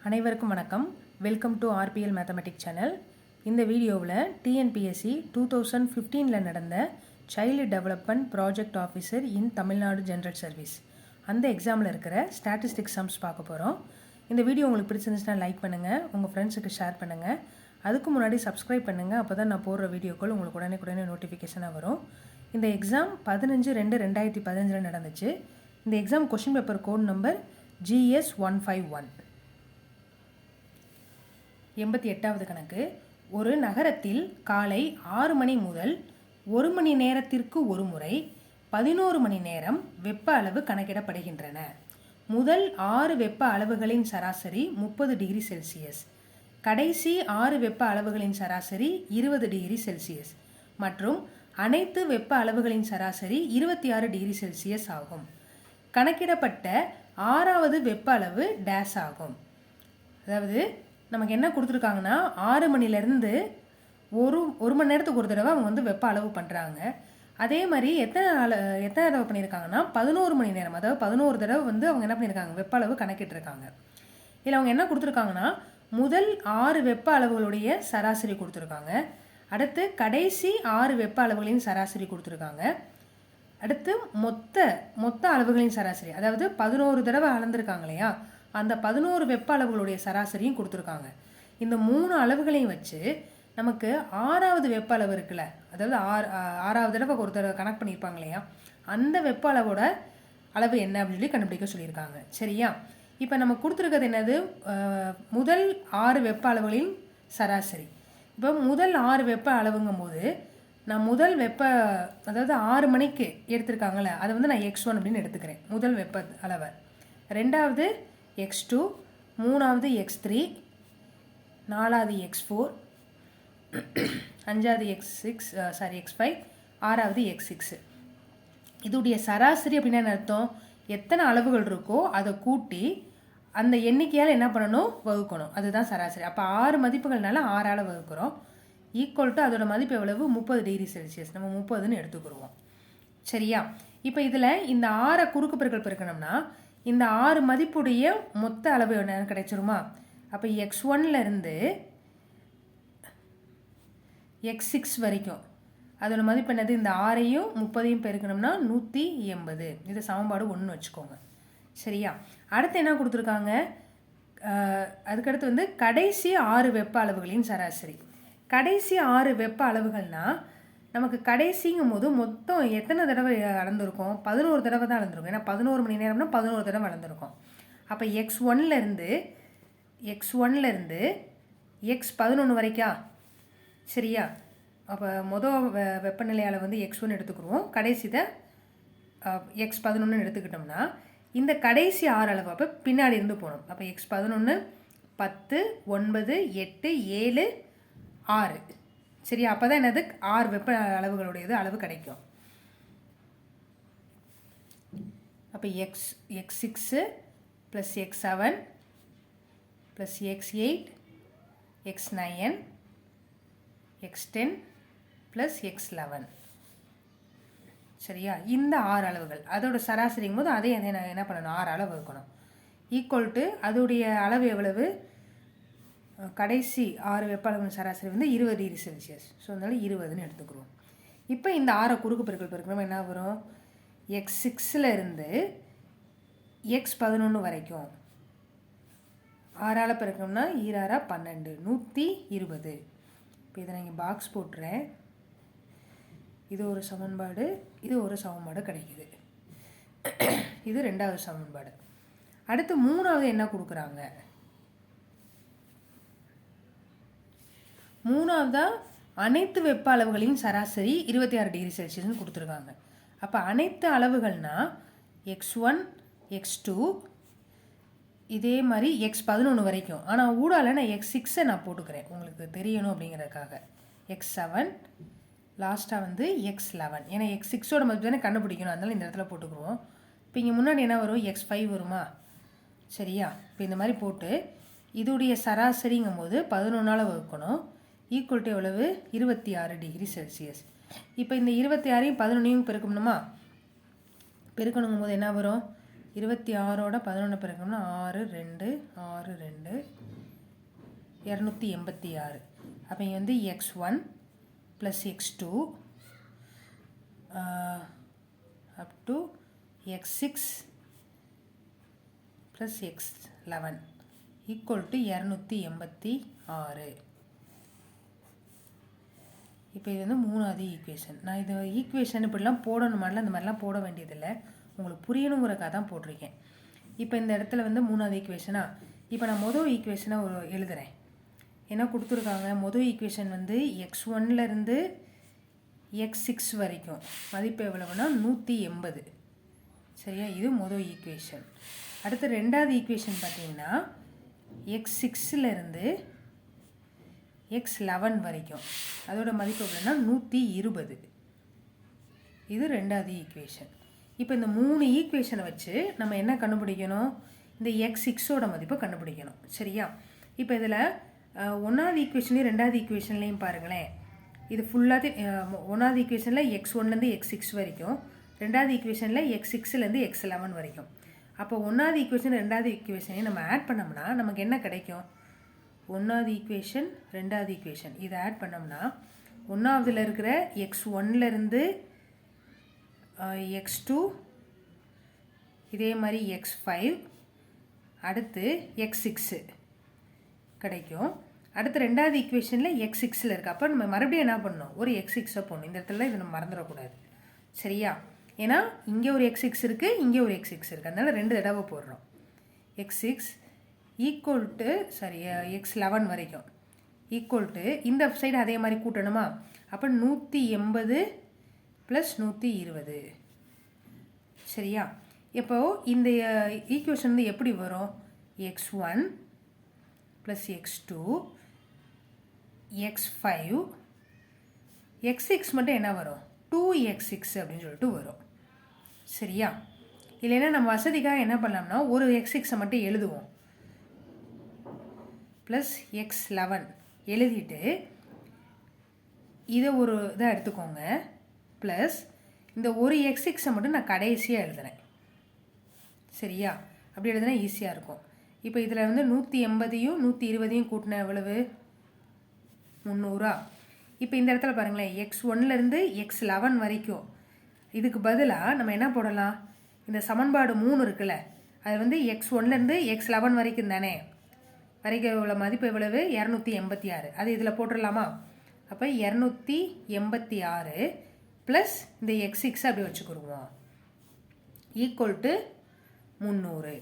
அனைவருக்கும் வணக்கம். Welcome to RBL mathematics channel. இந்த வீடியோவில் டிஎன்பிஎஸ்சி 2015 நடந்த சைல்டு டெவலப்மெண்ட் ப்ராஜெக்ட் ஆஃபீஸர் இன் தமிழ்நாடு ஜென்ரல் சர்வீஸ் அந்த எக்ஸாமில் இருக்கிற ஸ்டாட்டிஸ்டிக்ஸ் சம்ஸ் பார்க்க போகிறோம். இந்த வீடியோ உங்களுக்கு பிடிச்சிருந்துச்சுன்னா லைக் பண்ணுங்கள், உங்கள் ஃப்ரெண்ட்ஸுக்கு ஷேர் பண்ணுங்கள். அதுக்கு முன்னாடி சப்ஸ்கிரைப் பண்ணுங்கள். அப்போ தான் நான் போடுற வீடியோக்கள் உங்களுக்கு உடனே நோட்டிஃபிகேஷனாக வரும். இந்த எக்ஸாம் 15/2/2015 நடந்துச்சு. இந்த exam question paper code number GS 151. 88வது கணக்கு. ஒரு நகரத்தில் காலை 6 மணி முதல் 1 மணி நேரத்திற்கு ஒரு முறை 11 மணி நேரம் வெப்ப அளவு கணக்கிடப்படுகின்றன. முதல் 6 வெப்ப அளவுகளின் சராசரி 30 டிகிரி செல்சியஸ், கடைசி 6 வெப்ப அளவுகளின் சராசரி 20 டிகிரி செல்சியஸ் மற்றும் அனைத்து வெப்ப அளவுகளின் சராசரி 26 டிகிரி செல்சியஸ் ஆகும். கணக்கிடப்பட்ட 6வது வெப்ப அளவு டேஸ் ஆகும். அதாவது நமக்கு என்ன கொடுத்துருக்காங்கன்னா 6 மணிலேருந்து ஒரு மணி நேரத்துக்கு ஒரு தடவை அவங்க வெப்ப அளவு பண்ணுறாங்க. அதே மாதிரி எத்தனை தடவை பண்ணியிருக்காங்கன்னா 11 மணி நேரம், அதாவது 11 தடவை அவங்க என்ன பண்ணியிருக்காங்க, வெப்ப அளவு கணக்கிட்டுருக்காங்க. இதில் அவங்க என்ன கொடுத்துருக்காங்கன்னா முதல் 6 வெப்ப அளவுகளுடைய சராசரி கொடுத்துருக்காங்க. அடுத்து கடைசி 6 வெப்ப அளவுகளின் சராசரி கொடுத்துருக்காங்க. அடுத்து மொத்த அளவுகளின் சராசரி, அதாவது 11 தடவை அளந்துருக்காங்க இல்லையா, அந்த 11 வெப்ப அளவுகளுடைய சராசரியும் கொடுத்துருக்காங்க. இந்த 3 அளவுகளையும் வச்சு நமக்கு 6வது வெப்ப அளவு இருக்குல்ல, அதாவது 6வது தடவை ஒரு தடவை கணக்கு பண்ணியிருப்பாங்க இல்லையா, அந்த வெப்ப அளவோட அளவு என்ன அப்படின்னு சொல்லி கண்டுபிடிக்க சொல்லியிருக்காங்க. சரியா? இப்போ நம்ம கொடுத்துருக்கிறது என்னது, முதல் 6 வெப்ப அளவுகளின் சராசரி. இப்போ முதல் 6 வெப்ப அளவுங்கும் போது நான் முதல் அதாவது 6 மணிக்கு எடுத்திருக்காங்கல்ல, அதை நான் x1 அப்படின்னு எடுத்துக்கிறேன் முதல் வெப்ப அளவை. ரெண்டாவது x2, மூணாவது x3, நாலாவது x4, அஞ்சாவது x5, ஆறாவது x6. இதோடைய சராசரி அப்படின்னா அர்த்தம், எத்தனை அளவுகள் இருக்கோ அதை கூட்டி அந்த எண்ணிக்கையால் என்ன பண்ணணும், வகுக்கணும். அதுதான் சராசரி. அப்போ 6 மதிப்புகள்னால 6ஆல் வகுக்கிறோம். ஈக்குவல் டு அதோட மதிப்பு எவ்வளவு, 30 டிகிரி செல்சியஸ். நம்ம 30ன்னு எடுத்துக்கிடுவோம். சரியா? இப்போ இதில் இந்த 6 குறுக்கு பெருக்கல் பெருக்கணும்னா இந்த 6 மதிப்புடைய மொத்த அளவு என்ன கிடைச்சிருமா? அப்போ x1லேருந்து x6 வரைக்கும் அதோட மதிப்பு என்னது, இந்த 6ஐயும் 30ஐயும் பெருக்கணும்னா 180. இது சமன்பாடு 1 வச்சுக்கோங்க. சரியா? அடுத்து என்ன கொடுத்துருக்காங்க, அதுக்கடுத்து கடைசி 6 வெப்ப அளவுகளின் சராசரி. கடைசி 6 வெப்ப அளவுகள்னால் நமக்கு கடைசிங்கும் போது மொத்தம் எத்தனை தடவை அளந்துருக்கோம், 11 தடவை தான் அளந்துருக்கும். ஏன்னா 11 மணி நேரம்னா 11 தடவை அளந்துருக்கோம். அப்போ x1லேருந்து x11 வரைக்கா. சரியா? அப்போ மொதல் வெப்பநிலை அளவு x1 எடுத்துக்கிடுவோம், கடைசிதை x11 எடுத்துக்கிட்டோம்னா இந்த கடைசி 6 அளவு அப்போ பின்னாடி இருந்து போகணும். அப்போ x11 10 9 8 7 6. சரியா? அப்போ தான் என்னது, 6 வெப்ப அளவுகளுடையது அளவு கிடைக்கும். அப்போ x6 + x7 + x8 x9 x10 + x11. சரியா? இந்த 6 அளவுகள் அதோட சராசரிங்கும் போது அதே என்ன பண்ணணும், 6 அளவு இருக்கணும். ஈக்குவல் டு அதோடைய அளவு எவ்வளவு, கடைசி 6 வெப்ப அளவு சராசரி 20 டிகிரி செல்சியஸ். ஸோ அதனால 20ன்னு எடுத்துக்கிறோம். இப்போ இந்த 6 குறுக்கு பெருக்கல் பெருக்கணும் என்ன வரும், x6லேருந்து x11 வரைக்கும் 6ஆல் பெருக்கணும்னா 2 12 120. இப்போ இதை நான் இங்கே பாக்ஸ் போட்டுறேன். இது ஒரு சமன்பாடு, இது ஒரு சமன்பாடு கிடைக்குது. இது 2வது சமன்பாடு. அடுத்து 3வது என்ன கொடுக்குறாங்க, 3வதா அனைத்து வெப்ப அளவுகளின் சராசரி 26 டிகிரி செல்சியஸ்னு கொடுத்துருக்காங்க. அப்போ அனைத்து அளவுகள்னால் x1 x2 இதே மாதிரி x11 வரைக்கும். ஆனால் ஊடால நான் x6 நான் போட்டுக்கிறேன் உங்களுக்கு தெரியணும் அப்படிங்கிறதுக்காக. x7 லாஸ்ட்டாக x11. ஏன்னா x6ஓட மதிப்பு தானே கண்டுபிடிக்கணும், அதனால இந்த இடத்துல போட்டுக்குருவோம். இப்போ இங்கே முன்னாடி என்ன வரும், x5 வருமா? சரியா? இப்போ இந்த மாதிரி போட்டு இதோடைய சராசரிங்கும் போது 11ஆல் வகுக்கணும். ஈக்குவல் டு எவ்வளவு, 26 டிகிரி செல்சியஸ். இப்போ இந்த 26ஐயும் 11ஐயும் பெருக்கணுமா, பெருக்கணுங்கும் போது என்ன வரும், 26ஓட 11 பெருக்கணும்னா 6 2 6 2 286. அப்போ இங்கே வந்து x1 + x2 up to x6 + x11 equal to 286. இப்போ இது வந்து மூணாவது ஈக்குவேஷன். நான் இது ஈக்குவேஷன் இப்படிலாம் போடணுமால அந்த மாதிரிலாம் போட வேண்டியதில்லை, உங்களுக்கு புரியணுங்கிறக்காக தான் போட்டிருக்கேன். இப்போ இந்த இடத்துல வந்து மூணாவது ஈக்குவேஷனா, இப்போ நான் மொதல் ஈக்குவேஷனை எழுதுகிறேன். என்ன கொடுத்துருக்காங்க, மொதல் ஈக்குவேஷன் வந்து x1லேருந்து x6 வரைக்கும் மதிப்பு எவ்வளவுனா 180. சரியா, இது மொதல் ஈக்குவேஷன். அடுத்து ரெண்டாவது ஈக்குவேஷன் பார்த்தீங்கன்னா x6லேருந்து x11 வரைக்கும் அதோட மதிப்பு எவ்வளோன்னா 120. இது ரெண்டாவது ஈக்குவேஷன். இப்போ இந்த மூணு ஈக்குவேஷனை வச்சு நம்ம என்ன கண்டுபிடிக்கணும், இந்த x6ஓட மதிப்பை கண்டுபிடிக்கணும். சரியா, இப்போ இதில் ஒன்றாவது ஈக்குவேஷன்லேயும் ரெண்டாவது ஈக்குவேஷன்லேயும் பாருங்களேன், இது ஃபுல்லாக ஒன்றாவது ஈக்குவேஷனில் x1லேருந்து x6 வரைக்கும், ரெண்டாவது ஈக்குவேஷனில் x6லேருந்து x11 வரைக்கும். அப்போ ஒன்றாவது ஈக்குவேஷன் ரெண்டாவது ஈக்குவேஷனையும் நம்ம ஆட் பண்ணோம்னா நமக்கு என்ன கிடைக்கும், ஒன்றாவது ஈக்குவேஷன் ரெண்டாவது ஈக்குவேஷன் இதை ஆட் பண்ணோம்னா ஒன்றாவதுல இருக்கிற x1லேருந்து x2, இதே மாதிரி x5, அடுத்து x6 கிடைக்கும். அடுத்து ரெண்டாவது ஈக்குவேஷனில் x6ல் இருக்குது. அப்போ நம்ம மறுபடியும் என்ன பண்ணணும், ஒரு x6 போடணும். இந்த இடத்துல இதை நம்ம மறந்துடக்கூடாது. சரியா, ஏன்னா இங்கே ஒரு x6 இருக்குது, இங்கே ஒரு x6 இருக்குது, அதனால் 2 தடவை போடுறோம். x6 ஈக்குவல் டு x11 வரைக்கும் ஈக்குவல் டு இந்த சைடு அதே மாதிரி கூட்டணுமா, அப்போ 180 + 120. சரியா, இப்போது இந்த ஈக்குவேஷன் வந்து எப்படி வரும், x1 + x2 x5 x6 மட்டும் என்ன வரும், 2x6 அப்படின்னு சொல்லிட்டு வரும். சரியா, இல்லைன்னா நம்ம வசதிக்காக என்ன பண்ணலாம்னா ஒரு x6 மட்டும் எழுதுவோம், ப்ளஸ் x11 எழுதிட்டு இதை ஒரு இதாக எடுத்துக்கோங்க, ப்ளஸ் இந்த ஒரு x6 மட்டும் நான் கடைசியாக எழுதுறேன். சரியா, அப்படி எழுதுனா ஈஸியாக இருக்கும். இப்போ இதில் வந்து 180யும் 120யும் கூட்டினா எவ்வளவு, 300. இப்போ இந்த இடத்துல பாருங்களேன், x1லேருந்து x11 வரைக்கும் இதுக்கு பதிலாக நம்ம என்ன போடலாம், இந்த சமன்பாடு 3 இருக்குல்ல, அது வந்து x1லேருந்து x11 வரைக்கும் தானே, வரைக்கும் உள்ள மதிப்பு எவ்வளவு, 286. அது இதில் போட்டுடலாமா, அப்போ 286 ப்ளஸ் இந்த x6 அப்படி வச்சுக்கிடுவோம் ஈக்குவல் டு 300.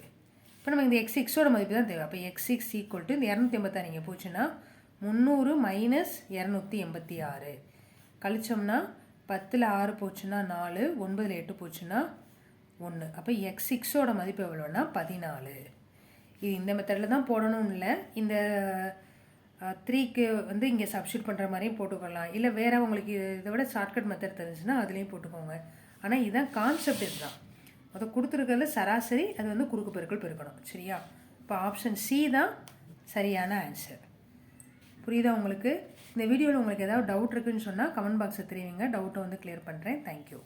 இப்போ நம்ம இந்த x6ஓட மதிப்பு தான் தேவை. அப்போ x6 ஈக்குவல் டு இந்த 286 இங்கே போச்சுன்னா 300 - 286 கழிச்சோம்னா 10ல் 6 போச்சுன்னா 4, 9ல் 8 போச்சுன்னா 1. அப்போ x6ஓட மதிப்பு எவ்வளோன்னா 14. இது இந்த மெத்தடில் தான் போடணும்னு இல்லை, இந்த 3க்கு வந்து இங்கே சப்ஸ்டியூட் பண்ணுற மாதிரியும் போட்டுக்கலாம், இல்லை வேறு உங்களுக்கு இதை விட ஷார்ட்கட் மெத்தட் தெரிஞ்சுன்னா அதுலேயும் போட்டுக்கோங்க. ஆனால் இதுதான் கான்செப்ட், இதுதான் அதை கொடுத்துருக்கிறதுல சராசரி, அது வந்து குறுக்கு பெருக்கல் பெருக்கணும். சரியா, இப்போ ஆப்ஷன் சி தான் சரியான ஆன்சர். புரியுதா உங்களுக்கு? இந்த வீடியோவில் உங்களுக்கு ஏதாவது டவுட் இருக்குதுன்னு சொன்னால் கமெண்ட் பாக்ஸை தெரிவிங்க, டவுட்டை வந்து கிளியர் பண்ணுறேன். தேங்க்யூ.